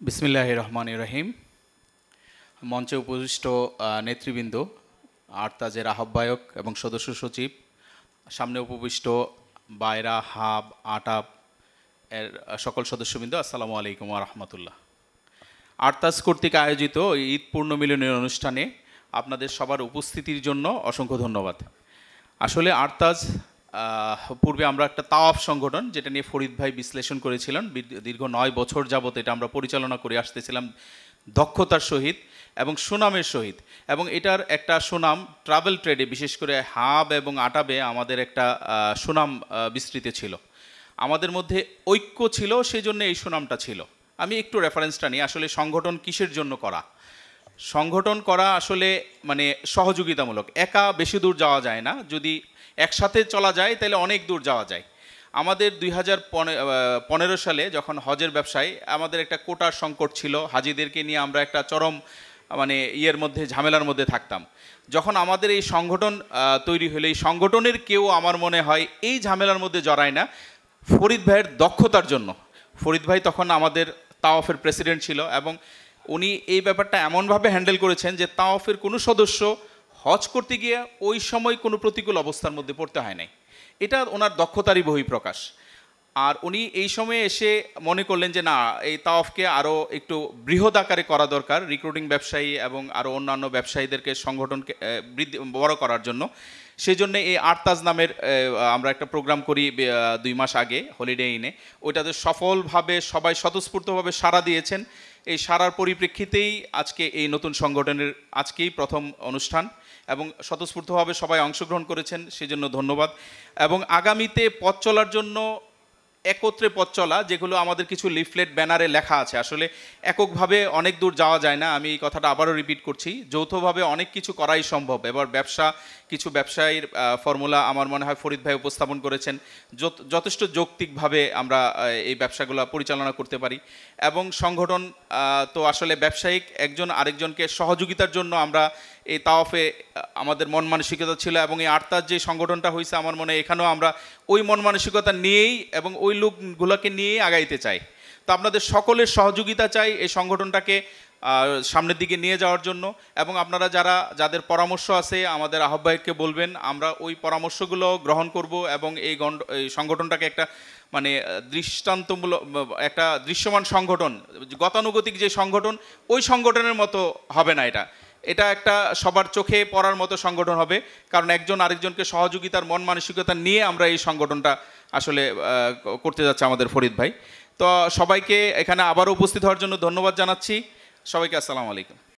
বিসমিল্লাহির রহমানির রহিম। মঞ্চে উপবিষ্ট নেতৃবৃন্দ, আরতাজের আহ্বায়ক এবং সদস্য সচিব, সামনে উপবিষ্ট বায়রা, হাব, আটাব এর সকল সদস্যবৃন্দ, আসসালামু আলাইকুম ওয়া রাহমাতুল্লাহ। আরতাজ কর্তৃক আয়োজিত ঈদ পূর্ণমিলনের অনুষ্ঠানে আপনাদের সবার উপস্থিতির জন্য অসংখ্য ধন্যবাদ। আসলে আরতাজ পূর্বে আমরা একটা তাওয়াফ সংগঠন, যেটা নিয়ে ফরিদ ভাই বিশ্লেষণ করেছিলেন, দীর্ঘ 9 বছর যাবত এটা আমরা পরিচালনা করে আসতেছিলাম দক্ষতার সহিত এবং সুনামের সহিত, এবং এটার একটা সুনাম ট্রাভেল ট্রেডে, বিশেষ করে হাব এবং আটাবে আমাদের একটা সুনাম বিস্তৃত ছিল। আমাদের মধ্যে ঐক্য ছিল, সেই জন্য এই সুনামটা ছিল। আমি একটু রেফারেন্সটা নিই। আসলে সংগঠন কিসের জন্য করা? সংগঠন করা আসলে মানে সহযোগিতামূলক। একা বেশি দূর যাওয়া যায় না, যদি একসাথে চলা যায় তাহলে অনেক দূর যাওয়া যায়। আমাদের 2015 সালে যখন হজের ব্যবসায় আমাদের একটা কোটার সংকট ছিল, হাজিদেরকে নিয়ে আমরা একটা চরম মানে ঝামেলার মধ্যে থাকতাম। যখন আমাদের এই সংগঠন তৈরি হলো, এই সংগঠনের কেউ আমার মনে হয় এই ঝামেলার মধ্যে জড়ায় না ফরিদ ভাইয়ের দক্ষতার জন্য। ফরিদ ভাই তখন আমাদের তাওয়াফের প্রেসিডেন্ট ছিল এবং উনি এই ব্যাপারটা এমনভাবে হ্যান্ডেল করেছেন যে তাওয়াফের কোনো সদস্য হজ করতে গিয়ে ওই সময় কোনো প্রতিকূল অবস্থার মধ্যে পড়তে হয় নাই। এটা ওনার দক্ষতারই বহিঃপ্রকাশ। আর উনি এই সময়ে এসে মনে করলেন যে না, এই তাওয়াফকে আরও একটু বৃহৎ আকারে করা দরকার, রিক্রুটিং ব্যবসায়ী এবং আরও অন্যান্য ব্যবসায়ীদেরকে সংগঠনকে বড় করার জন্য। সেই জন্য এই আরতাজ নামের আমরা একটা প্রোগ্রাম করি 2 মাস আগে হলিডে ইনে। ওইটাতে সফলভাবে সবাই স্বতঃস্ফূর্তভাবে সাড়া দিয়েছেন। এই সারার পরিপ্রেক্ষিতেই আজকে এই নতুন সংগঠনের আজকেই প্রথম অনুষ্ঠান এবং স্বতঃস্ফূর্তভাবে সবাই অংশগ্রহণ করেছেন, সেজন্য ধন্যবাদ। এবং আগামীতে পথ চলার জন্য একত্রে পথ চলা, যেগুলো আমাদের কিছু লিফলেট ব্যানারে লেখা আছে, আসলে এককভাবে অনেক দূর যাওয়া যায় না। আমি এই কথাটা আবারও রিপিট করছি, যৌথভাবে অনেক কিছু করাই সম্ভব। এবার কিছু ব্যবসায়ীর ফর্মুলা আমার মনে হয় ফরিদ ভাই উপস্থাপন করেছেন, যথেষ্ট যৌক্তিকভাবে আমরা এই ব্যবসাগুলো পরিচালনা করতে পারি। এবং সংগঠন তো আসলে ব্যবসায়িক একজন আরেকজনকে সহযোগিতার জন্য আমরা এই তাওয়াফে আমাদের মন মানসিকতা ছিল, এবং এই আরতাজ যে সংগঠনটা হয়েছে আমার মনে হয় এখানেও আমরা ওই মন মানসিকতা নিয়েই এবং ওই লোকগুলোকে নিয়েই আগাইতে চাই। তো আপনাদের সকলের সহযোগিতা চাই এই সংগঠনটাকে সামনের দিকে নিয়ে যাওয়ার জন্য। এবং আপনারা যাদের পরামর্শ আছে আমাদের আহ্বায়ককে বলবেন, আমরা ওই পরামর্শগুলো গ্রহণ করব এবং এই সংগঠনটাকে একটা মানে দৃষ্টান্তমূলক একটা দৃশ্যমান সংগঠন, গতানুগতিক যে সংগঠন, ওই সংগঠনের মতো হবে না। এটা একটা সবার চোখে পড়ার মতো সংগঠন হবে, কারণ একজন আরেকজনকে সহযোগিতার মন মানসিকতা নিয়ে আমরা এই সংগঠনটা আসলে করতে যাচ্ছে আমাদের ফরিদ ভাই। তো সবাইকে এখানে আবারও উপস্থিত হওয়ার জন্য ধন্যবাদ জানাচ্ছি। সবাইকে আসসালামু আলাইকুম।